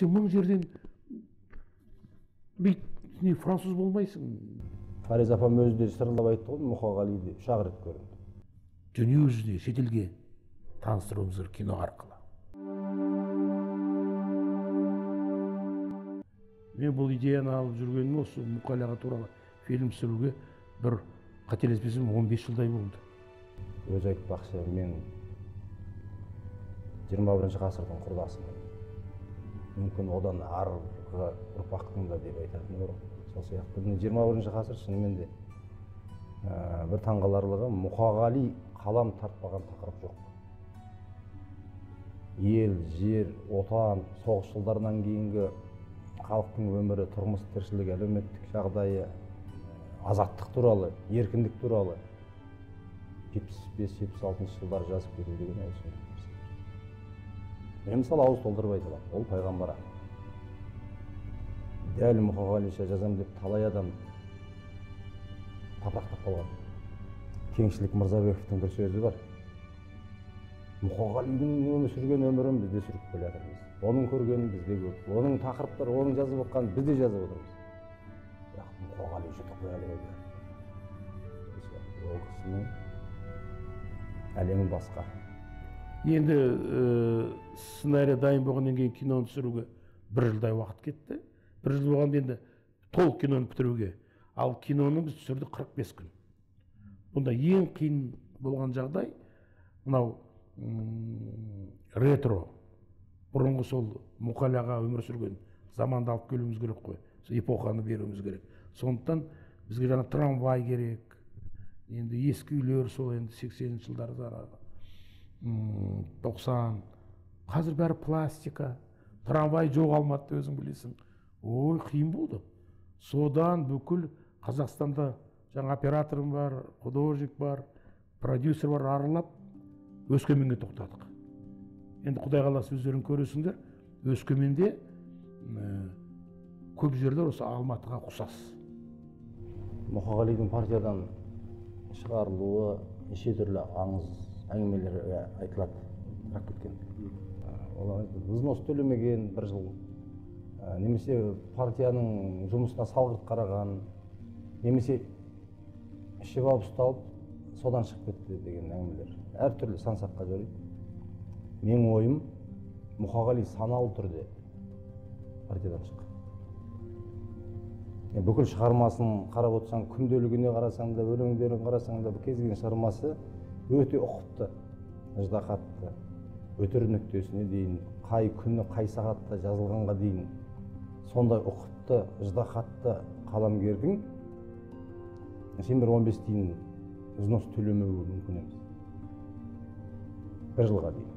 Сен мың жерден не француз болмайсың. Фариза апам өзі де сырылдап айтты ғой, Мұқағалиды 3 рет көрдім. Дүние жүзіне, шетелге таныстыруымыз керек кино арқылы. Мен бұл идеяны алып жүргенім осы Мұқағали туралы фильм түсіруге бір қателеспесем 15 жылдай болды. Өз айтпақшы, мен 21 ғасырдың құрдасымын. Мүмкін одан арғы ұрпақтың да деп айтатын болар. Сол сияқты 21 ғасыр шынымен де бір таңғаларлығы Мұқағали қалам тартпаған тақырып жоқ. Ел, жер, отан, соғыс жылдарынан кейінгі халықтың өмірі, тұрмыс тіршілігі, әлеуметтік жағдайы, азаттық туралы, еркіндік туралы 75-76 жылдар жазып кету деген осы. Мен мысалы ауыз толтырып айта аламын, ол пайғамбар. Дәл Мұқағалиша жазам деп талай адам тапырақтап қалған. Кеңшілік Мырзабековтың бір сөзі бар. Мұқағалидың өмір сүрген өмірін біз де сүріп келе жатырмыз. Оның көргенін біз де көп. Оның тақырыптары, оның жазып отқанын біз де жазып отырмыз. Бірақ Мұқағали жұтып қоя алады. Ол кісінің әлемі басқа. Енді сценарий дайын болғаннан кейін киноны түсіруге 1 жылдай уақыт кетті. 1 жыл болғанда енді толық киноны бітіруге. Ал киноны біз түсірдік 45 күн. Бұнда ең қиын болған жағдай мынау ретро. Бұрынғы сол Мұқағали аға өмір сүрген заманды алып келуіміз керек қой. Эпоханы беруіміз керек. Сондықтан бізге жаңа трамвай керек. Енді ескі үйлер сол енді 80 жылдарда 90. Қазір бәрі пластика. Трамвай жоқ Алматыда, өзің білесің. Ой, қиын болды. Содан бүкіл Қазақстанда жаңа операторым бар, художник бар, продюсер бар, аралап Өскеменге тоқтадық. Енді Құдай қаласа өздерің көресіңдер, Өскеменде көп жерлер осы Алматыға ұқсас. Мұқағалидың партиядан шығарылуы неше түрлі аңыз әңгімелерге айтылады, бірақ кеткен. Олар взнос төлемеген 1 жыл, немесе партияның жұмысына салғырт қараған, немесе ішіп алып ұсталып, содан шығып кетті деген әңгімелер. Әр түрлі сан-саққа жориды. Менің ойым, Мұқағали саналы түрде партиядан шыққан. Бүкіл шығармасын қарап отырсаң, күнделігіне қарасаң да, өлеңдерін қарасаң да, кез келген шығармасы өте ұқыпты, ыждахатты, өтір нүктесіне дейін, қай күні, қай сағатта жазылғанға дейін сондай ұқыпты, ыждахатты қаламгердің сен бір 15 дейін взнос төлемеуі мүмкін емес. 1 жылға дейін.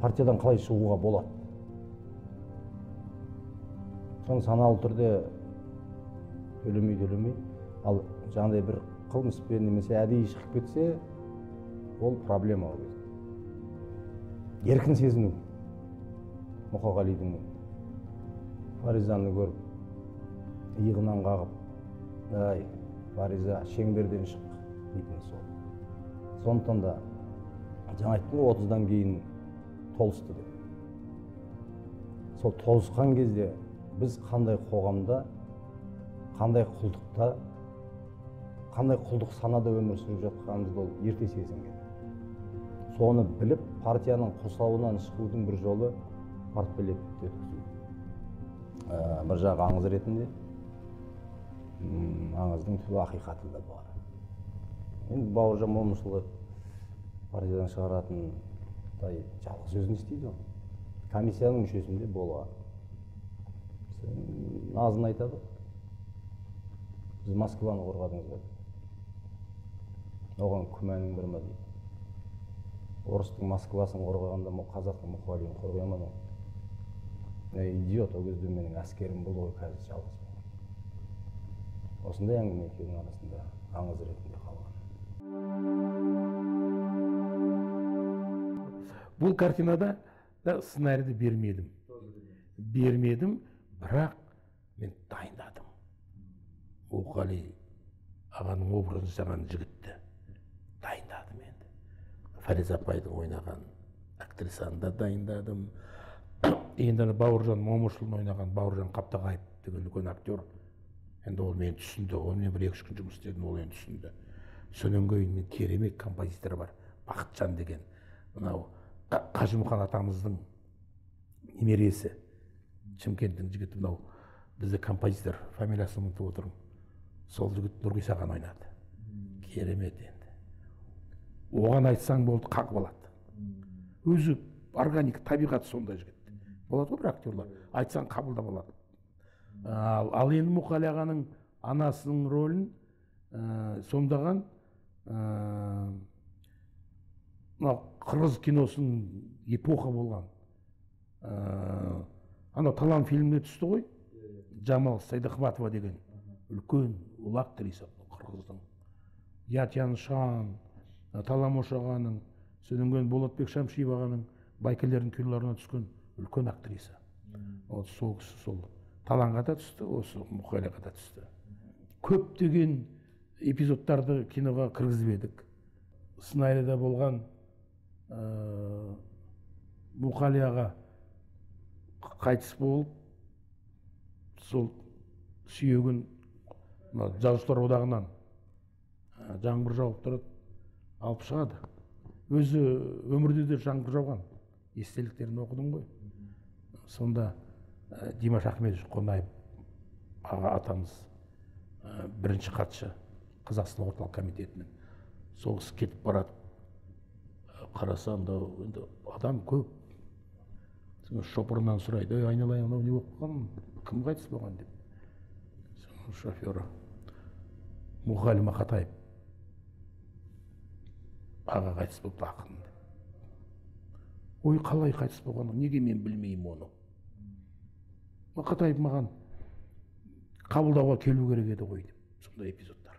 Партиядан қалай шығуға болады? Соны саналы түрде төлемей, ал жаңағыдай бір қылмыспен немесе әдейі шығып кетсе, ол проблема ол кезде. Еркін сезіну. Мұқағалидың Фаризаны көріп, иығынан қағып, «Ай, Фариза, шеңберден шық» дейтін сол. Сондықтан да жаңа айттым ғой, 30-дан кейін толысты деп. Сол толысқан кезде біз қандай қоғамда, қандай құлдықта, қандай құлдық санада өмір сүріп жатқанымызды ол ерте сезінген. Соны біліп, партияның құрсауынан шығудың бір жолы партбилетті өткізу. Бір жағы аңыз ретінде, аңыздың түбі ақиқаты да бар. Енді Бауыржан Момышұлы партиядан шығаратын жалғыз өзін істейді ол. Комиссияның мүшесінде болған. Назын айтады. Біз Москваны қорғадыңыз ба? Оған күмәнің бір ма дейді. Орыстың Москвасын қорғағанда қазақтың Мұқағалиін қорғай ма? Идиот, ол кезде менің әскерім болды ғой, қазір жалғыз. Осындай әңгіме екеуінің арасында аңыз ретінде қалған. Бұл картинада да сценарийді бермедім, бірақ мен дайындадым. Мұқағали ағаның образын жасаған жігітті дайындадым енді. Фариза апайдың ойнаған актрисаны да дайындадым. енді Бауыржан Момышұлын ойнаған Бауыржан Қаптағаев деген үлкен актер. Енді ол мені түсінді, онымен 1-2 күн жұмыс істедім, ол енді түсінді. Сонан кейін мен керемет композитор бар, Бақытжан деген. Мынау Қажымұқан атамыздың немересі, Шымкенттің жігіті, мынау бізде композитор, фамилиясын ұмытып отырмын. Сол жігіт Нұрғисахан ойнады. Керемет енді. Оған айтсаң болды, қағып алады. Өзі органик, табиғаты сондай жігіт. Болады ғой бір актерлар, айтсаң қабылдап алады. Ал енді Мұқали ағаның анасының рөлін сомдаған қырғыз киносының эпоха болған. Анау Талан фильміне түсті ғой, Жамал Сайдахматова деген үлкен ұлы актриса қырғыздың. Ятян Шан, Таламош ағаның, содан Болатбек Шамшиев ағаның Байкелердің күйлеріне түскен үлкен актриса. Сол кісі сол Таланға да түсті, осы Мұқалиға да түсті. Көптеген эпизодтарды киноға кіргізіп едік. Сценарийда болған Мұқали аға қайтыс болып, сол сүйегін жазушылар одағынан жаңбыр жауып тұрады, алып шығады. Өзі өмірде де жаңбыр жауған, естеліктерін оқыдым ғой. Сонда Димаш Ахметович Қонаев аға атамыз бірінші хатшы Қазақстан орталық комитетінің. Сол кісі кетіп барады. Қарасам да адам көп. Шопырынан сұрайды, айналайын, мынау не болып қалған, кім қайтыс болған деп. Шофері Мұқали Мақатаев аға қайтыс болды, ақын. Ой, қалай қайтыс болғаны, неге мен білмеймін оны. Мақатаев маған қабылдауға келу керек еді ғой деп. Сондай эпизодтар.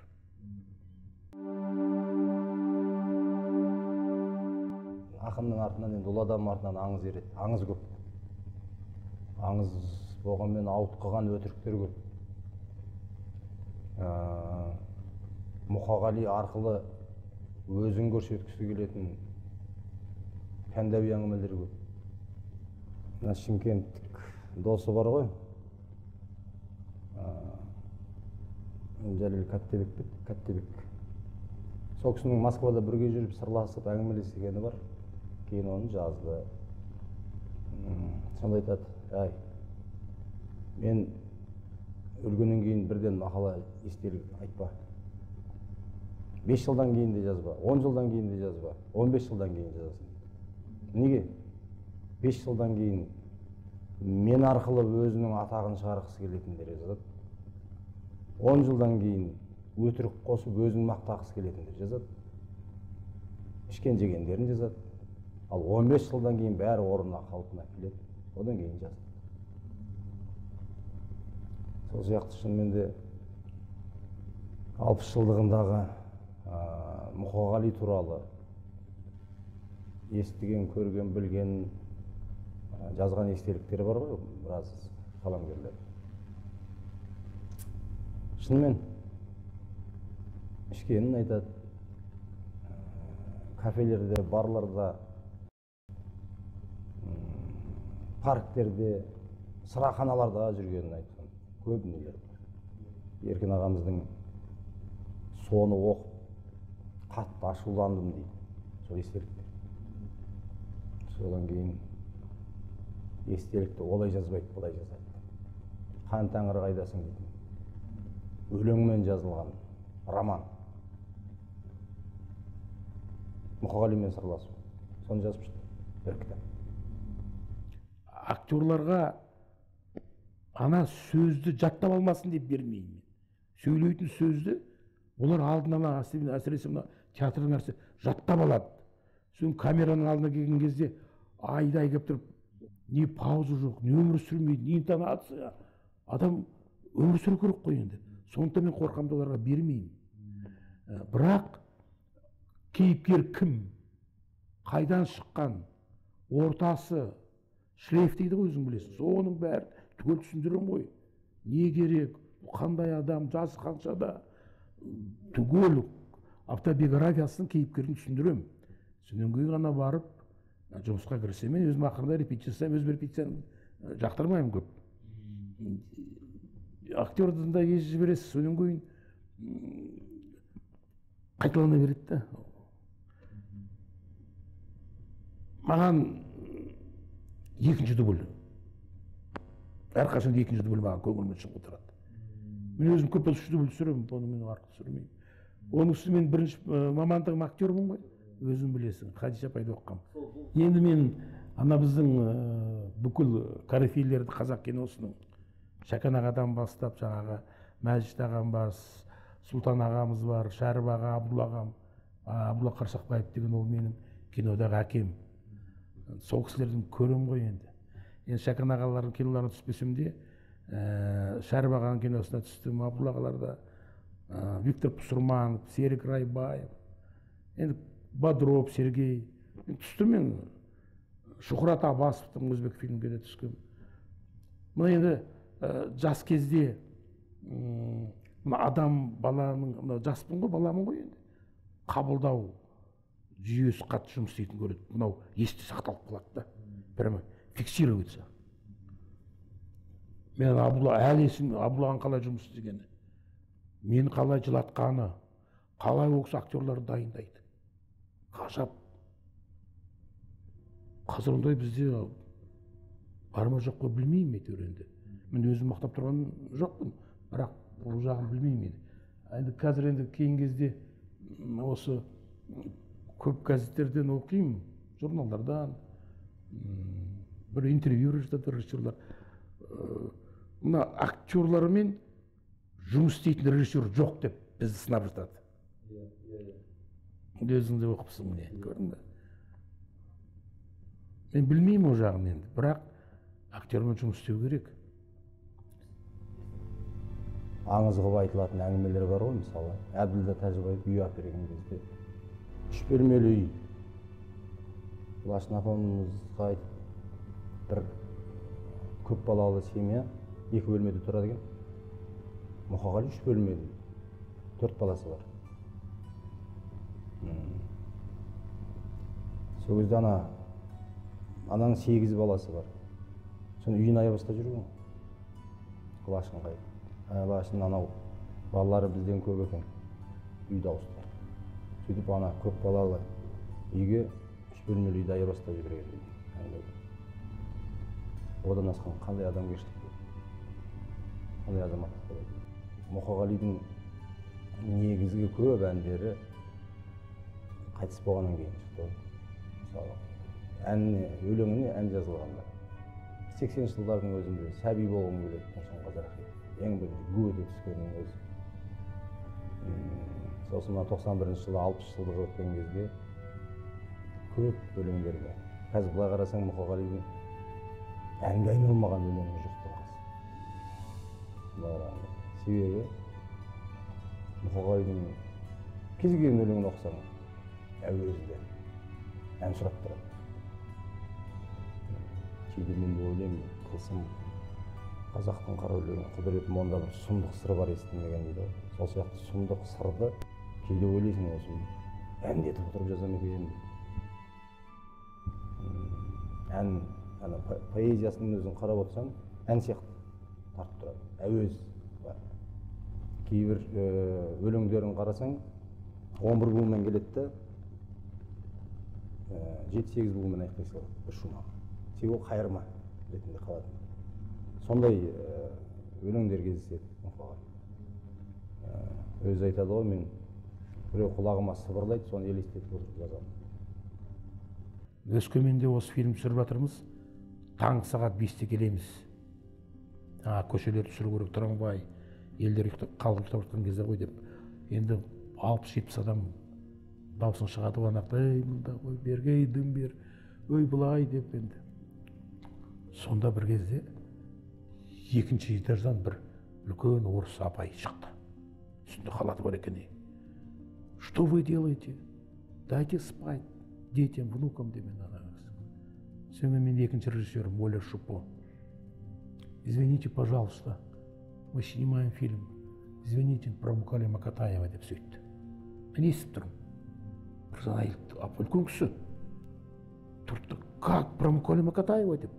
Ақынның артынан, енді ұлы адамның артынан аңыз ереді. Аңыз көп. Аңыз болғанмен ауытқыған өтіріктер көп. Мұқағали арқылы өзін көрсеткісі келетін пәндәуи әңгімелер көп. Мына шымкенттік досы бар ғой, Жәлел Кәттебек. Сол кісінің Москвада бірге жүріп сырласып әңгімелескені бар. Кейін оны жазды. Сонда айтады, әй, мен өлгеннен кейін бірден мақала естелік айтпа. 5 жылдан кейін де жазба, 10 жылдан кейін де жазба, 15 жылдан кейін жазасың. Неге? 5 жылдан кейін мен арқылы өзінің атағын шығарғысы келетіндер жазады. 10 жылдан кейін өтірік қосып өзін мақтағысы келетіндер жазады. Ішкен жегендерін жазады. Ал 15 жылдан кейін бәрі орнына қалпына келеді. Одан кейін жазады. Сол сияқты шынымен де 60 жылдығындағы Мұқағали туралы естіген, көрген, білген, жазған естеліктері бар ғой, біраз қаламгерлер. Шынымен ішкенін айтады, кафелерде, барларда, парктерде, сыраханаларда жүргенін айтқан көп нелер бар. Еркін ағамыздың соны оқып, қатты ашуландым дейді, сол естелікте. Содан кейін естелікті олай жазбайды, бұлай жазады. Хан тәңір қайдасың дейді. Өлеңмен жазылған роман. Мұқағалимен сырласу. Соны жазып шықты, бір кітап. Актерларға ана сөзді жаттап алмасын деп бермеймін. Сөйлейтін сөзді олар алдына әсіресе театрдың нәрсе жаттап алады. Соң камераның алдына келген кезде айдай келіп тұрып, не пауза жоқ, не өмір сүрмейді, не интонация. Адам өмір сүру керек қой енді. Сондықтан мен қорқамды оларға бермеймін. Бірақ кейіпкер кім, қайдан шыққан, ортасы, шлейф дейді ғой, өзің білесің. Соның бәрі түгел түсіндірем ғой. Не керек, қандай адам, жасы қаншада, түгел автобиографиясын кейіпкерін түсіндірем. Содан кейін ғана барып жұмысқа кірісем, мен өзім ақырында репетиция жасаймын, өз репетицияны жактырмайм көп. Актердун да езіп жібересіз, содан кейін қайталана береді да. Маған екінші дубль, әрқашан екінші дубль маған көңіліме шығып отырады. Мен өзім көп болса үш дубль түсіремін, оны мен артық түсірмеймін. Оның үстіне мен бірінші мамандығым актермын ғой, өзің білесің, Хадиша апайды оқығам. Енді мен ана біздің бүкіл корифейлерді қазақ киносының Шәкен ағадан бастап, жаңағы Мәжит ағам бар, Сұлтан ағамыз бар, Шәріп аға, Абдулла ағам, Абдулла Қарсақбаев деген ол менің кинодағы әкем. Сол кісілердің көрем ғой енді. Енді Шәкен ағалардың киноларына түспесем де, Шәріп ағаның киносына түстім, Абдулла ағаларда, Виктор Пұсырманов, Серік Райбаев, енді Бодров, Сергей. Түстім мен Шухрат Абасовтың өзбек фильмге де түскем. Мына енді жас кезде адам баланың, жаспын ғой, баламын ғой енді, қабылдау жүйесі қатты жұмыс істейтін көреді. Мынау есте сақталып қалады да, прямо фиксироваться. Мен әлі есім, Абдулланың қалай жұмыс істегені, мені қалай жылатқаны, қалай оқыс актерларды дайындайды. Ғажап. Қазір ондай бізде бар ма жоқ қой білмеймін әйтеуір енді. Мен өзім мақтап тұрған жоқпын, бірақ бұл жағын білмеймін енді. Енді қазір енді кейін кезде осы көп газеттерден оқимын, журналдардан, бір интервью жасап режиссерлар. Мына актерлармен жұмыс істейтін режиссер жоқ деп бізді сынап жатады. Өзің де оқыпсың міне, көрдің бе? Мен білмеймін ол жағын енді, бірақ актермен жұмыс істеу керек. Аңыз қылып айтылатын әңгімелер бар ғой, мысалы, Әбділда Тәжібаев үй әперген кезде 3 бөлмелі үй. Лашын апамызға айтып, бір көп балалы семья 2 бөлмеде тұрады екен. Мұқағали 3 бөлмелі, 4 баласы бар. Сол кезде ананың 8 баласы бар. Соны үйін айырбастап жүрген. Лашын қайып. Лашын анау балалары бізден көп екен. Үйді ауыстырды. Сөйтіп ана көп балалы үйге 3 бөлмелі үйді айырбастап жүрген. Одан асқан қандай адамгершілік болды, қандай азаматтық болады. Мұқағалидың негізгі көп әндері қайтыс болғаннан кейін шықты. Мысалы, өлеңіне ән жазылғанда 80 жылдардың өзінде сәби болғым келеді, Таңшан Қазарахи. Ең бірінші гу ете түскеннің өзі. Сосын 91 жылы 60 жылдық өткен кезде көп өлеңдерге. Қазір былай қарасаң Мұқағалидың әнге айналмаған өлеңі жоқ тұрғасы. Себебі Мұқағалидың кез келген өлеңін оқысаң, әуезді ән сұрап тұрады. Кейде мен ойлаймын, қылсым қазақтың қара өлеңі құдіреті онда бір сұмдық сыры бар естімеген дейді. Сол сияқты сұмдық сырды кейде ойлайсың осы әндетіп отырып жазам екен. Ән поэзиясының өзін қарап отырсаң, ән сияқты тартып тұрады, әуез бар. Кейбір өлеңдерін қарасаң, 11 буынмен келеді де, 7-8 буынмен айтпай салады бір шумақ. Себебі ол қайырма ретінде қалады. Сондай өлеңдер кездеседі Мұқағали. Өзі айтады ғой, мен біреу құлағыма сыбырлайды, соны елестетіп отырып жазамын. Өскеменде осы фильм түсіріп жатырмыз. Таңғы сағат 5-те келеміз. Көшелер түсіру керек, трамвай, елдер қалғып жатқан кезде ғой деп. Енді 60-70 адам даусын шығады ғанақта, мұнда ғой, бергей, дым бер, өй бұлай деп енді. Сонда бір кезде екінші этаждан бір үлкен орыс апай шықты. Үстінде халаты бар екен. Что вы делаете? Дайте спать детям, внукам демен анаңыз. Сонымен мен екінші режиссерім Оля Шупо. Извините, пожалуйста, мы снимаем фильм. Извините, про Мукалима Катаева деп сөйтті. Мен естіп тұрмын. Біржан үлкен кісі. Тұрды, как про Мукалима Катаева деп.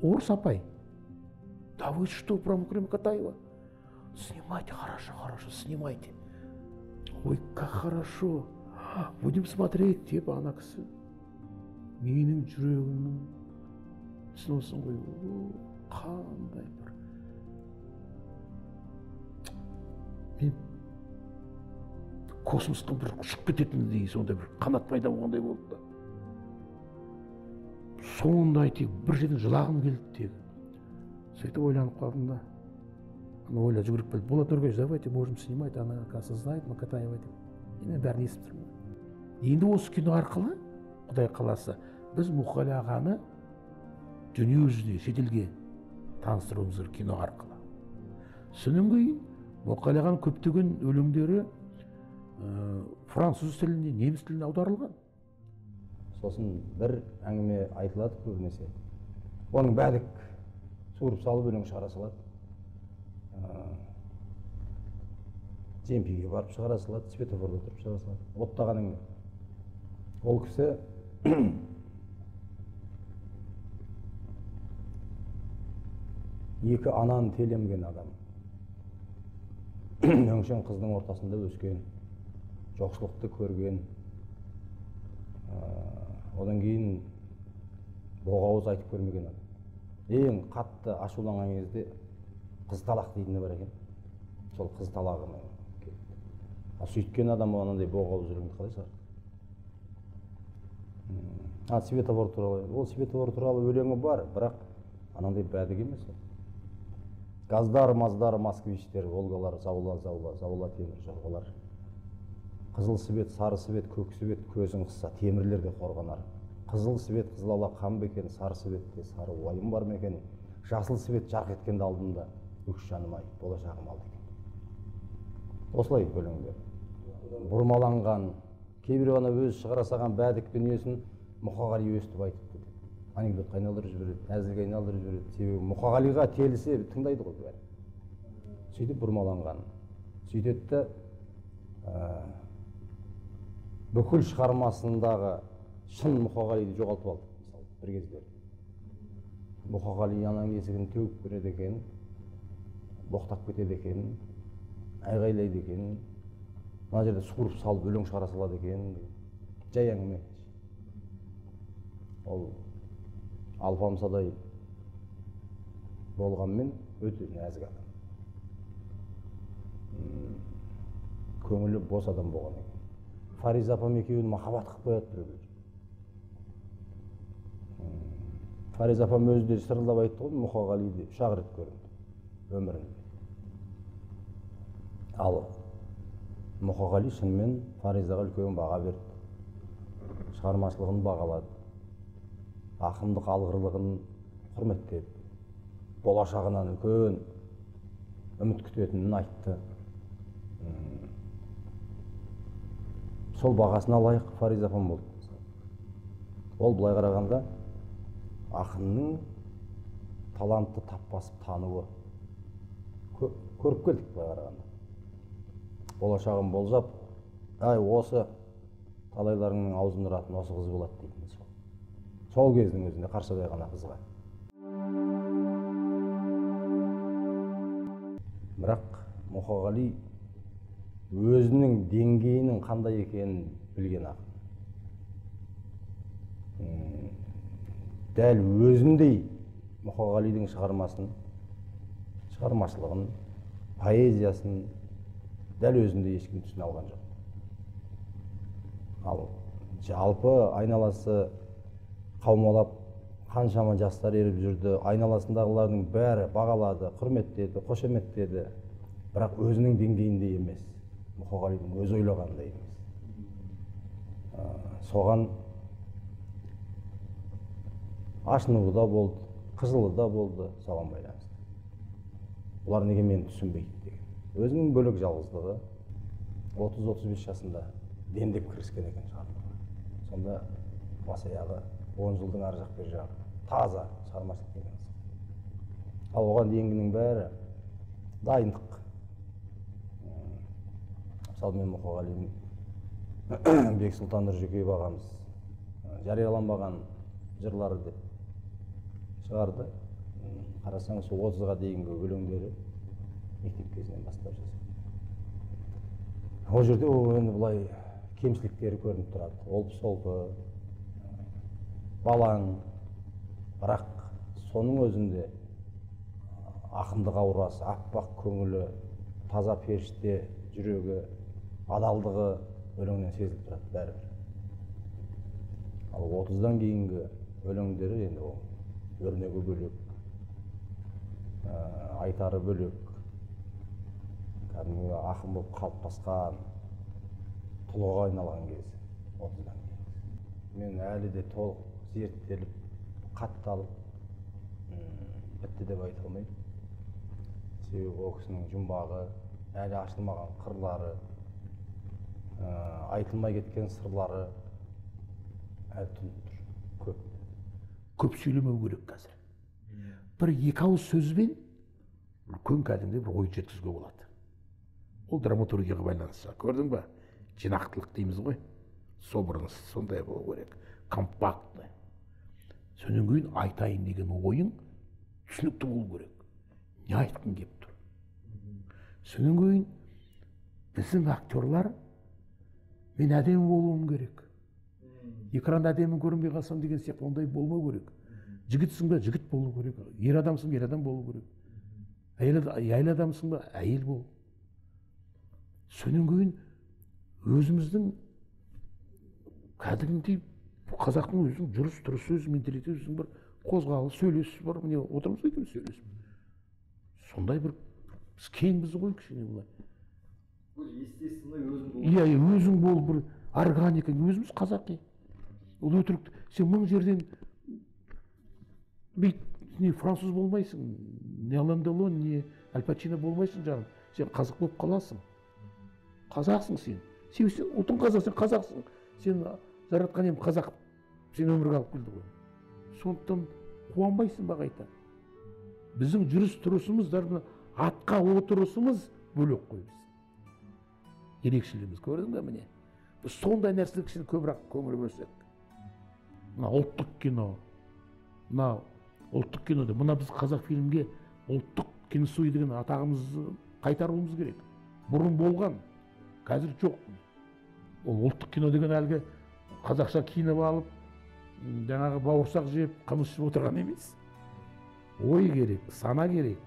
орыс апай, да вы что, про Мукрема Катаева? Снимайте, хорошо, хорошо, снимайте. Ой, как хорошо, будем смотреть, деп ана кісі менің жүрегімнің түсінесің ғой, қандай бір мен космостан бір ұшып кететіндей сондай бір қанат пайда болғандай болды да. Сондай тек бір жерден жылағым келді тегі. Сөйтіп ойланып қалдым да. Ана Оля жүгіріп келді. Болат Нұргеш, давайте можем снимать, она, оказывается, знает Макатаева деп. Мен бәрін естіп тұрмын. Енді осы кино арқылы, Құдай қаласа, біз Мұқағали ағаны дүниежүзіне, шетелге таныстыруымыз керек кино арқылы. Содан кейін Мұқағали ағаның көптеген өлеңдері француз тіліне, неміс тіліне аударылған. Сосын бір әңгіме айтылады көбінесе. Оның бәдік суырып салып өлең шығара салады. Жемпиге барып шығара салады, светофорда тұрып шығара салады. Оттаған әңгіме. Ол кісі екі ананы телемген адам. Өңшең қыздың ортасында өскен, жоқшылықты көрген. Одан кейін боғауыз айтып көрмеген адам. Ең қатты ашуланған кезде қыз талақ дейтіні бар екен. Сол қыз талағына келді. Сөйткен адам анандай боғауыз өлеңді қалай шығарды? Светофор туралы. Ол светофор туралы өлеңі бар, бірақ анандай бәдік емес. Газдар, маздар, москвичтер, волгалар, заула, темір жорғалар. Қызыл свет, сары свет, көк свет, көзің қысса, темірлерде қорғанар. Қызыл свет, қызылала қан бекен, сары светте сары уайым бар мекен. Жасыл свет жарқ еткенде алдымда, өкш жаным ай, болашағым алды екен. Осылай өлеңдер. Бұрмаланған, кейбір ана өзі шығара салған бәдік дүниесін Мұқағали өстіп айтыпты. Анекдотқа айналдырып жібереді, әзілге айналдырып жібереді. Себебі Мұқағалиға телісе тыңдайды ғой бәрі. Сөйтіп бұрмаланған. Сөйтетті бүкіл шығармасындағы шын Мұқағалиді жоғалтып алды. Мысалы, бір кездері. Мұқағали ананың есігін теуіп береді екен, боқтап кетеді екен, айғайлайды екен, мына жерде суырып салып өлең шығара салады екен. Жай әңгіме. Ол алпамсадай болғанмен өте нәзік адам. Көңілі бос адам болған екен. Фариза апам екеуін махаббат қылып қояды біреулер. Фариза апам өзі де сырылдап айтты ғой, Мұқағалиді 3 рет көрді өмірінде. Ал Мұқағали шынымен Фаризаға үлкен баға берді. Шығармашылығын бағалады. Ақындық алғырлығын құрметтеді. Болашағынан үлкен үміт күтетінін айтты. Сол бағасына лайық Фариза апам болды. Ол былай қарағанда ақынның талантты тап басып тануы. Көріп келдік былай қарағанда. Болашағын болжап, осы талайларыңның аузын ұратын осы қыз болады дейтін. Сол кездің өзінде Қаршадай ғана қызға. Бірақ Мұқағали өзінің деңгейінің қандай екенін білген ақын. Дәл өзіндей Мұқағалидың шығармашылығын, поэзиясын дәл өзіндей ешкім түсіне алған жоқ. Ал жалпы айналасы қаумалап қаншама жастар еріп жүрді, айналасындағылардың бәрі бағалады, құрметтеді, қошеметтеді. Бірақ өзінің деңгейінде емес, Мұқағалидың өз ойлағандай емес. Соған ашынуы да болды, қыжылы да болды, соған байланысты. Бұлар неге мені түсінбейді деген. Өзінің бөлек жалғыздығы 30-35 жасында дендеп кіріскен екен шығармаға. Сонда бас аяғы 10 жылдың ар жақ бер жағы таза шығармашылық деген. Ал оған дейінгінің бәрі дайындық. Мысалы мен Мұқағалидың Бексұлтан Нұржекеев ағамыз жарияланбаған жырлары деп шығарды. қарасаң сол 30-ға дейінгі өлеңдері мектеп кезінен бастап жазған. Ол жерде енді былай кемшіліктері көрініп тұрады. Олпы-солпы, балаң, бірақ соның өзінде ақындық аурасы, аппақ көңілі, таза періште жүрегі, адалдығы өлеңнен сезіліп тұрады бәрібір. Ал 30-дан кейінгі өлеңдері енді ол өрнегі бөлек, айтары бөлек, кәдімгі ақын болып қалыптасқан, тұлғаға айналған кез 30-дан кейін. Мен әлі де толық зерттеліп, қатталып, бітті деп айта алмаймын. Себебі ол кісінің жұмбағы, әлі ашылмаған қырлары, айтылмай кеткен сырлары әлі тұнып тұр, көп. Көп сөйлемеу керек қазір. Бір екі ауыз сөзбен үлкен кәдімгі бір ой жеткізуге болады. Ол драматургияға байланысты. Көрдің ба? Жинақтылық дейміз ғой. Собранность сондай болу керек. Компактный. Сонан кейін айтайын деген ойың түсінікті болу керек. Не айтқың келіп тұр. Сонан кейін біздің актерлар мен әдемі болуым керек. Экран әдемі көрінбей қалсам деген сияқты ондай болмау керек. Жігітсің ба, жігіт болу керек. Ер адамсың ба, ер адам болу керек. Әйел адамсың ба, әйел бол. Сонан кейін өзіміздің кәдімгідей қазақтың өзінің жүріс тұрыс сөз менталитетінің бір қозғалыс сөйлесіс бар. Міне отырмыз ғой сөйлесіп. Сондай бір кеңбіз ғой кішкене былай. Естественно өзің бол. Иә, өзің бол, бір органика, өзіміз қазақи. Ол өтірік. Сен мың жерден не француз болмайсың, не Алан Делон, не Аль Пачино болмайсың жаным. Сен қазақ болып қаласың. Қазақсың сен. Сен ұлтың қазақ, сен қазақсың. Сен жаратқан ем қазақ. Сен өмірге алып келді ғой. Сондықтан қуанбайсың ба қайта. Біздің жүріс тұрысымыз, атқа отырысымыз бөлек қой біз. Ерекшелігіміз көрдің бе міне? Біз сондай нәрселер кішкене көбірек көңіл бөлсек. Мына ұлттық кино. Мына ұлттық кинода, мына біз қазақ фильмге ұлттық киносуй деген атағымызды қайтаруымыз керек. Бұрын болған, қазір жоқ. Ол ұлттық кино деген әлгі қазақша киініп алып, жаңағы бауырсақ жеп, қымыз ішіп отырған емес. Ой керек, сана керек.